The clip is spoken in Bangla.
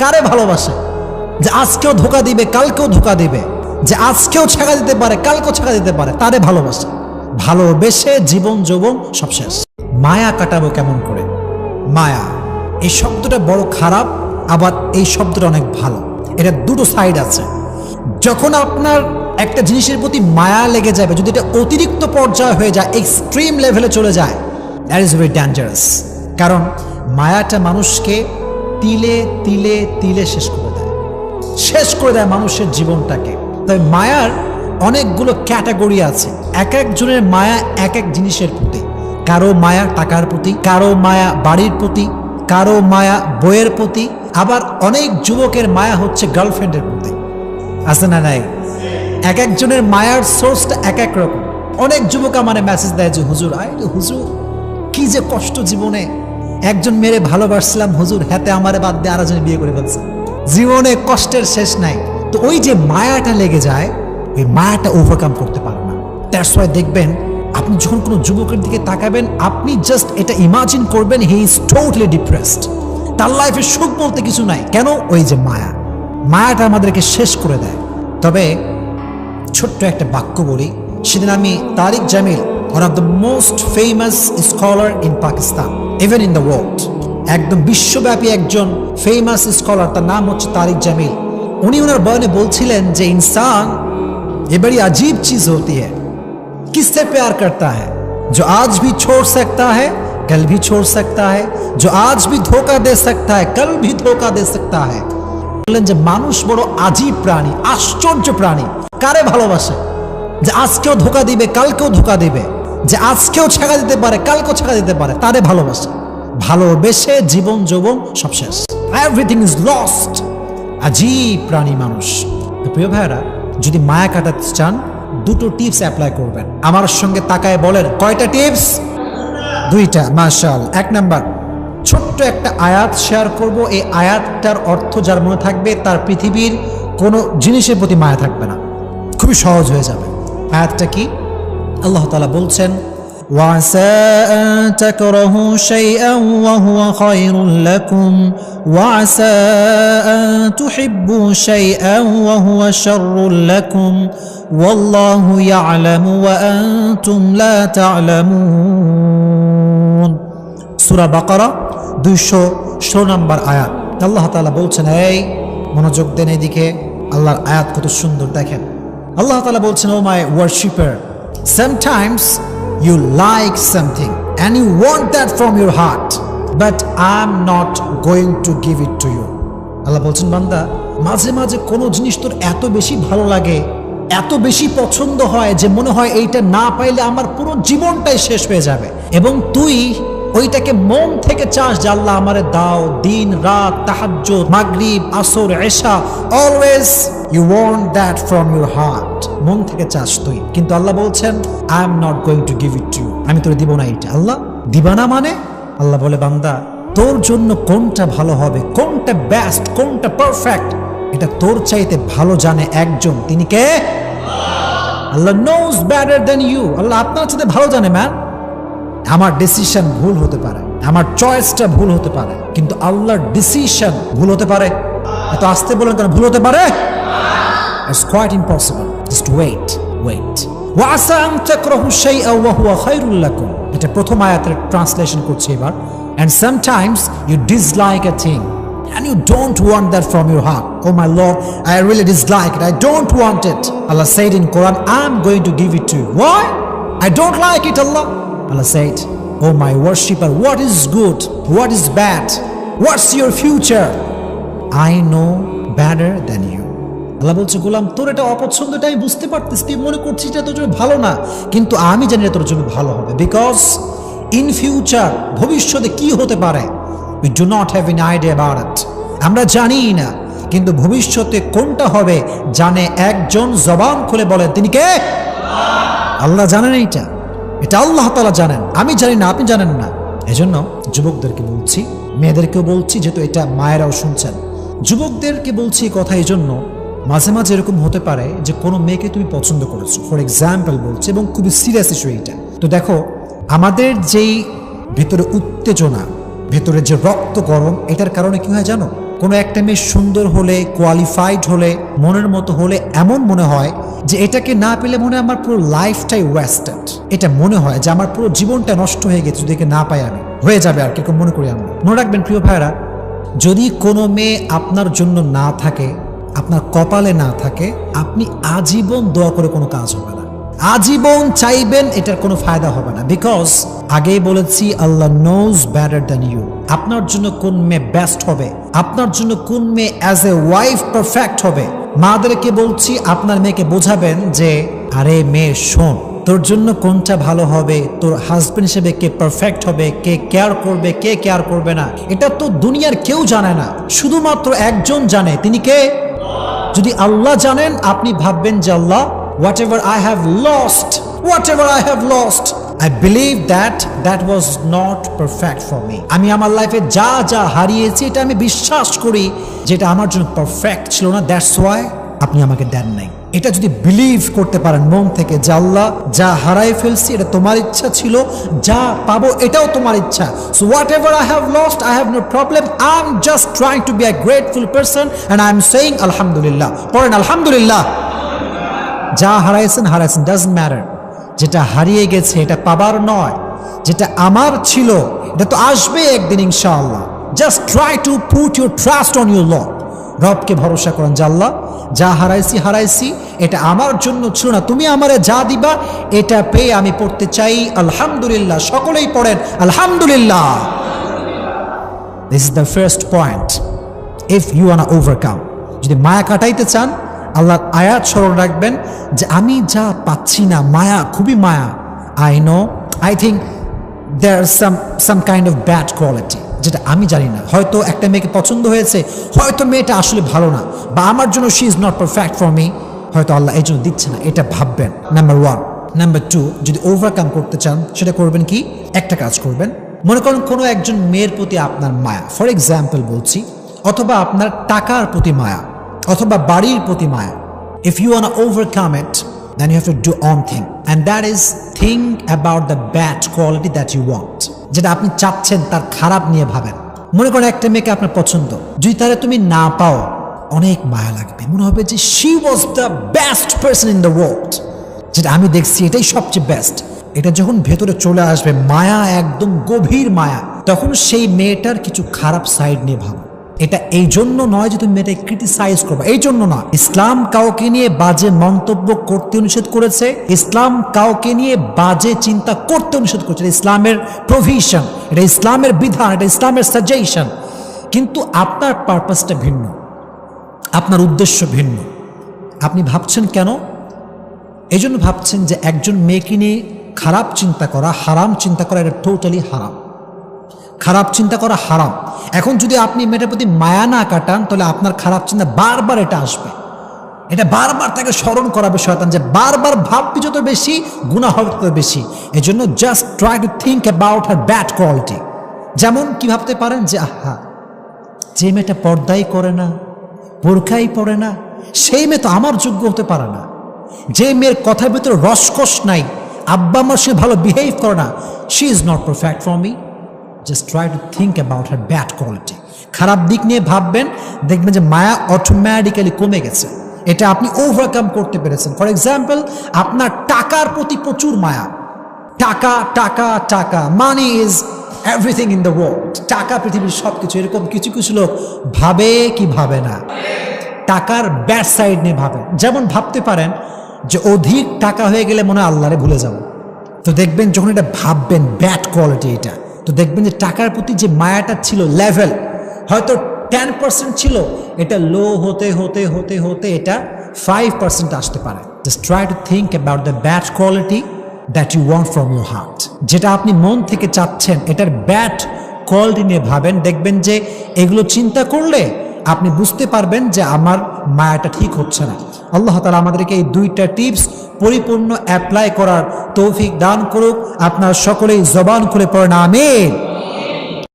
কারে ভালোবাসে? যে আজকেও ধোকা দিবে, কালকেও ধোকা দিবে, যে আজকেও ছেঁকা দিতে পারে, কালকেও ছেঁকা দিতে পারে, তারে ভালোবাসে। ভালোবেসে জীবন যৌবন সব শেষ। মায়া কাটাবো কেমন করে? মায়া এই শব্দটা বড় খারাপ, আবার এই শব্দটা অনেক ভালো। এটা দুটো সাইড আছে। যখন আপনার একটা জিনিসের প্রতি মায়া লেগে যাবে, যদি এটা অতিরিক্ত পর্যায়ে হয়ে যায়, এক্সট্রিম লেভেলে চলে যায়, দ্যাট ইজ ভেরি ডেঞ্জারাস। কারণ মায়াটা মানুষকে তিলে তিলে তিলে শেষ করে দেয়, শেষ করে দেয় মানুষের জীবনটাকে। তবে মায়ার অনেকগুলো ক্যাটাগরি আছে। এক একজনের মায়া এক এক জিনিসের প্রতি। কারো মায়া টাকার প্রতি, কারো মায়া বাড়ির প্রতি, কারো মায়া বইয়ের প্রতি, আবার অনেক যুবকের মায়া হচ্ছে গার্লফ্রেন্ডের প্রতি। আছে না নাই? এক একজনের মায়ার সোর্সটা এক এক রকম। অনেক যুবক আমারে মেসেজ দেয় যে হুজুর, হুজুর কি যে কষ্ট জীবনে, একজন মেয়েরে ভালোবাসছিলাম হুজুর, হাতে আমারে বাদ দিয়ে আরেকজন বিয়ে করে ফেলছে, জীবনে কষ্টের শেষ নাই। তো ওই যে মায়াটা লেগে যায়, ওই মায়াটা ওভারকাম করতে পারে না। দ্যাটস ওয়াই দেখবেন আপনি যখন কোনো যুবকের দিকে তাকাবেন, আপনি জাস্ট এটা ইমাজিন করবেন হি ইজ টোটালি ডিপ্রেসড, তার লাইফে সুখ বলতে কিছু নাই। কেন? ওই যে মায়া, মায়াটা আমাদেরকে শেষ করে দেয়। তবে ছোট্ট একটা বাক্য বলি। সেদিন আমি Tariq Jamil, one of the most famous scholar in Pakistan, even in the world, একদম বিশ্বব্যাপী একজন ফেমাস স্কলার, তার নাম হচ্ছে তারিক জামিল। উনি ওনার বয়ানে বলছিলেন যে इंसान ये बड़ी अजीब चीज होती है, किससे प्यार करता है, जो आज भी छोड़ सकता है कल भी छोड़ सकता है, जो आज भी धोखा दे सकता है कल भी धोखा दे सकता है। বললেন যে মানুষ বড় আজীব প্রাণী, আশ্চর্য প্রাণী। কারে ভালোবাসে? যে আজকেও ধোকা দিবে, কালকেও ধোকা দিবে, যে আজকেও ছেঁকা দিতে পারে, কালকেও ছেঁকা দিতে পারে, তারে ভালোবাসে। ভালোবেসে জীবন যৌবন সব শেষ, এভরিথিং ইজ লস্ট। আজীব প্রাণী মানুষ। তো প্রিয় ভাইরা, যদি মায়া কাটাতে চান, দুটো টিপস অ্যাপ্লাই করবেন। আমার সঙ্গে তাকায় বলেন, কয়টা টিপস? দুইটা। মাশাআল্লাহ। এক নাম্বার, ছোট্ট একটা আয়াত শেয়ার করব। এই আয়াতটার অর্থ যার মনে থাকবে, তার পৃথিবীর কোনো জিনিসের প্রতি মায়া থাকবে না, খুবই সহজ হয়ে যাবে। আয়াতটা কি? আল্লাহ তাআলা বলছেন, وعسى أن تكرهوا شيئا وهو خير لكم وعسى أن تحبوا شيئا وهو شر لكم والله يعلم وأنتم لا تعلمون। সূরা বাকারা 216 নম্বর আয়াত। আল্লাহ তাআলা বলছেন, এই মনোযোগ দেন এদিকে, আল্লাহর আয়াত কত সুন্দর দেখেন। আল্লাহ তাআলা বলছেন, ও মাই worshipper, sometimes you like something and you want that from your heart, but I'm not going to give it to you। আল্লাহ বলছেন, বান্দা, মাঝে মাঝে কোনো জিনিস তোর এত বেশি ভালো লাগে, এত বেশি পছন্দ হয় যে মনে হয় এইটা না পাইলে আমার পুরো জীবনটাই শেষ হয়ে যাবে, এবং তুই ওইটাকে মন থেকে চাস যে আল্লাহ আমারে দাও। দিন রাত, তাহাজ্জুদ, মাগরিব, আসর, এশা, always you want that from your heart, মন থেকে চাস তুই। কিন্তু আল্লাহ বলছেন, I am not going to give it to you, আমি তোরে দিব না এটা। আল্লাহ দিবা না মানে? আল্লাহ বলে, বান্দা, তোর জন্য কোনটা ভালো হবে, কোনটা বেস্ট, কোনটা পারফেক্ট, এটা তোর চাইতে ভালো জানে একজন। তিনি কে? আল্লাহ নোজ বেটার দেন ইউ। আল্লাহ আপনার চাইতে ভালো জানে। ম্যান, আমার ডিসিশন ভুল হতে পারে, আমার চয়েসটা ভুল হতে পারে, কিন্তু আল্লাহর ডিসিশন ভুল হতে পারে? এত আসতে বলেন কেন? ভুল হতে পারে? It's quite impossible. Just wait. وَعَسَىٰ أَن تَكْرَهُوا شَيْئًا وَهُوَ خَيْرٌ لَكُمْ। এটা প্রথম আয়াতের ট্রান্সলেশন করছি এবার। And sometimes you dislike a thing and you don't want that from your heart. Oh my Lord, I really dislike it, I don't want it. Allah said in Quran, I'm going to give it to you. Why? I don't like it, Allah. Allah said, oh my worshipper, what is good, what is bad, what's your future? I know better than you. আল্লাহ বলছে, গোলাম, তোর এটা অপছন্দ, এটা আমি বুঝতে পারতেছি, তুই মনে করছিস এটা তোর জন্য ভালো না, কিন্তু আমি জানি এটা তোর জন্য ভালো হবে। বিকজ ইন ফিউচার, ভবিষ্যতে কি হতে পারে, we do not have an idea about it, আমরা জানি না, কিন্তু ভবিষ্যতে কোনটা হবে জানে একজন। জবান খুলে বলেন, তিনি কে? আল্লাহ জানেন। এটা আল্লাহ তাআলা জানেন, আমি জানি না, আপনি জানেন না। এজন্য যুবকদেরকে বলছি, মেয়েদেরকেও বলছি, যেহেতু এটা মায়েরাও শুনছেন, যুবকদেরকে বলছি কথা এই জন্য, মাঝে মাঝে এরকম হতে পারে যে কোনো মেয়েকে তুমি পছন্দ করেছো, ফর এক্সাম্পল বলছি, এবং খুবই সিরিয়াস ইস্যু এইটা। তো দেখো, আমাদের যেই ভেতরে উত্তেজনা, ভেতরে যে রক্ত গরম, এটার কারণে কি হয় জানো? কোনো একটা মেয়ে সুন্দর হলে, কোয়ালিফাইড হলে, মনের মতো হলে এমন মনে হয় যে এটাকে না পেলে মনে হয় আমার পুরো লাইফটাই ওয়েস্টেড। এটা মনে হয় যে আমার পুরো জীবনটা নষ্ট হয়ে গেছে যদি একে না পাই, আমি হয়ে যাবে আর কিরকম মনে করি আমরা। মনে রাখবেন প্রিয় ভাইরা, যদি কোনো মেয়ে আপনার জন্য না থাকে, আপনার কপালে না থাকে, আপনি আজীবন দোয়া করে কোনো কাজ হবে না, আজীবন চাইবেন, এটার কোনো ফায়দা হবে না। বিকজ আগেই বলেছি, আল্লাহ নোজ বেটার দ্যান ইউ। আপনার জন্য কোন মেয়ে বেস্ট হবে, আপনার জন্য কোন মেয়ে অ্যাজ এ ওয়াইফ পারফেক্ট হবে, মাদেরকে বলছি আপনার মেয়েকে বোঝাবেন যে আরে মেয়ে শোন, তোর জন্য কোনটা ভালো হবে, তোর হাজবেন্ড হিসেবে কে পারফেক্ট হবে, কে কেয়ার করবে, কে কেয়ার করবে না, এটা তো দুনিয়ার কেউ জানে না, শুধুমাত্র একজন জানে, তিনি কে? যদি আল্লাহ জানেন, আপনি ভাববেন যে আল্লাহ, whatever I have lost, I believe that was not perfect for me. আমি আমার লাইফে যা যা হারিয়েছি, এটা আমি বিশ্বাস করি যেটা আমার জন্য পারফেক্ট ছিল না, দ্যাটস ওয়াই আপনি আমাকে দেন নাই। এটা যদি বিলিভ করতে পারেন মন থেকে যে আল্লাহ, যা হারাই ফেলছি এটা তোমার ইচ্ছা ছিল, যা পাবো এটাও তোমার ইচ্ছা, so whatever I have lost, I have no problem, I'm just trying to be a grateful person and I'm saying alhamdulillah। পড়েন আলহামদুলিল্লাহ। যা হারাইছেন ডাজন্ট ম্যাটার, যেটা হারিয়ে গেছে এটা পাবার নয়, যেটা আমার ছিল এটা তো আসবে একদিন ইনশাআল্লাহ। Just try to put your trust on your Lord. রবকে ভরসা করেন যে আল্লাহ, যা হারাইছি এটা আমার জন্য ছিল না, তুমি আমারে যা দিবা এটা পেয়ে আমি পড়তে চাই আলহামদুলিল্লাহ। সকলেই পড়েন আলহামদুলিল্লাহ। This is the first point. If you want to overcome, যদি মায়া কাটাইতে চান, আল্লাহর আয়াত স্মরণ রাখবেন যে আমি যা পাচ্ছি না, মায়া, খুবই মায়া। I think there some kind of bad quality, যেটা আমি জানি না। হয়তো একটা মেয়েকে পছন্দ হয়েছে, হয়তো মেয়েটা আসলে ভালো না, বা আমার জন্য she is not perfect for me, হয়তো আল্লাহ এই জন্য দিচ্ছে না, এটা ভাববেন। নাম্বার 1। নাম্বার 2, যদি ওভারকাম করতে চান, সেটা করবেন কি? একটা কাজ করবেন, মনে করেন কোনো একজন মেয়ের প্রতি আপনার মায়া, ফর এক্সাম্পল বলছি, অথবা আপনার টাকার প্রতি মায়া, অথবা বাড়ির প্রতি মায়া। If you want to overcome it, then you have to do one thing, and that is think about the bad quality that you want, যেটা আপনি চাচ্ছেন তার খারাপ নিয়ে ভাবেন। মনে করেন একটা মেয়েকে আপনার পছন্দ, যদি তারা তুমি না পাও, অনেক মায়া লাগবে, মনে হবে যে she was the best person in the world, যেটা আমি দেখছি এটাই সবচেয়ে বেস্ট। এটা যখন ভেতরে চলে আসবে, মায়া, একদম গভীর মায়া, তখন সেই মেয়েটার কিছু খারাপ সাইড নিয়ে ভাবো। এটা এই জন্য নয় যে তুমি মেয়েটাকে ক্রিটিসাইজ করবে, এই জন্য না। ইসলাম কাউকে নিয়ে বাজে মন্তব্য করতে নিষেধ করেছে, ইসলাম কাউকে নিয়ে বাজে চিন্তা করতে নিষেধ করেছে, ইসলামের প্রভিশন, এটা ইসলামের বিধান, এটা ইসলামের সাজেশন। কিন্তু আপনার পারপাসটা ভিন্ন, আপনার উদ্দেশ্য ভিন্ন। আপনি ভাবছেন কেন? এই জন্য ভাবছেন যে একজন মেয়েকে নিয়ে খারাপ চিন্তা করা, হারাম চিন্তা করা, এটা টোটালি হারাম। খারাপ চিন্তা করা হারাম। এখন যদি আপনি মেয়েটার প্রতি মায়া না কাটান, তাহলে আপনার খারাপ চিন্তা বারবার এটা আসবে, এটা বারবার তাকে স্মরণ করাবে শয়তান, যে বারবার ভাববি যত বেশি, গুনাহ হবে তত বেশি। এই জন্য just try to think about her bad quality. যেমন কি ভাবতে পারেন যে আহা, যে মেয়েটা পর্দাই করে না, বোরখাই পরে না, সেই মেয়ে তো আমার যোগ্য হতে পারে না। যে মেয়ের কথার ভিতরে রসকস নাই, আব্বা আমার সে ভালো বিহেভ করে না, she is not perfect for me. Just try to think about her bad quality. খারাপ দিক নিয়ে ভাববেন, দেখবেন যে মায়া অটোমেটিক্যালি কমে গেছে। এটা আপনি ওভারকাম করতে পেরেছেন। ফর এক্সাম্পল, আপনার টাকার প্রতি প্রচুর মায়া, টাকা টাকা টাকা, money is everything in the world, টাকা পৃথিবীর সব কিছু। এরকম কিছু কিছু লোক ভাবে কি ভাবে না, টাকার ব্যাড সাইড নিয়ে ভাবে। যেমন ভাবতে পারেন যে অধিক টাকা হয়ে গেলে মনে হয় আল্লাহরে ভুলে যাব। তো দেখবেন যখন এটা ভাববেন ব্যাড কোয়ালিটি এটা, তো দেখবেন যে টাকার প্রতি যে মায়াটা ছিল লেভেল হয়তো 10% ছিল, এটা লো হতে হতে হতে হতে এটা 5% আসতে পারে। Just try to think about the bad quality that you want from your heart. যেটা আপনি মন থেকে চাচ্ছেন, এটার ব্যাড কোয়ালিটি নিয়ে ভাবেন, দেখবেন যে এগুলো চিন্তা করলে আপনি বুঝতে পারবেন যে আমার মায়াটা ঠিক হচ্ছে না। আল্লাহ তাআলা আমাদেরকে এই 2টা টিপস পরিপূর্ণ অ্যাপ্লাই করার তৌফিক দান করুক। আপনার সকলেই জবান খুলে পড়েন আমিন।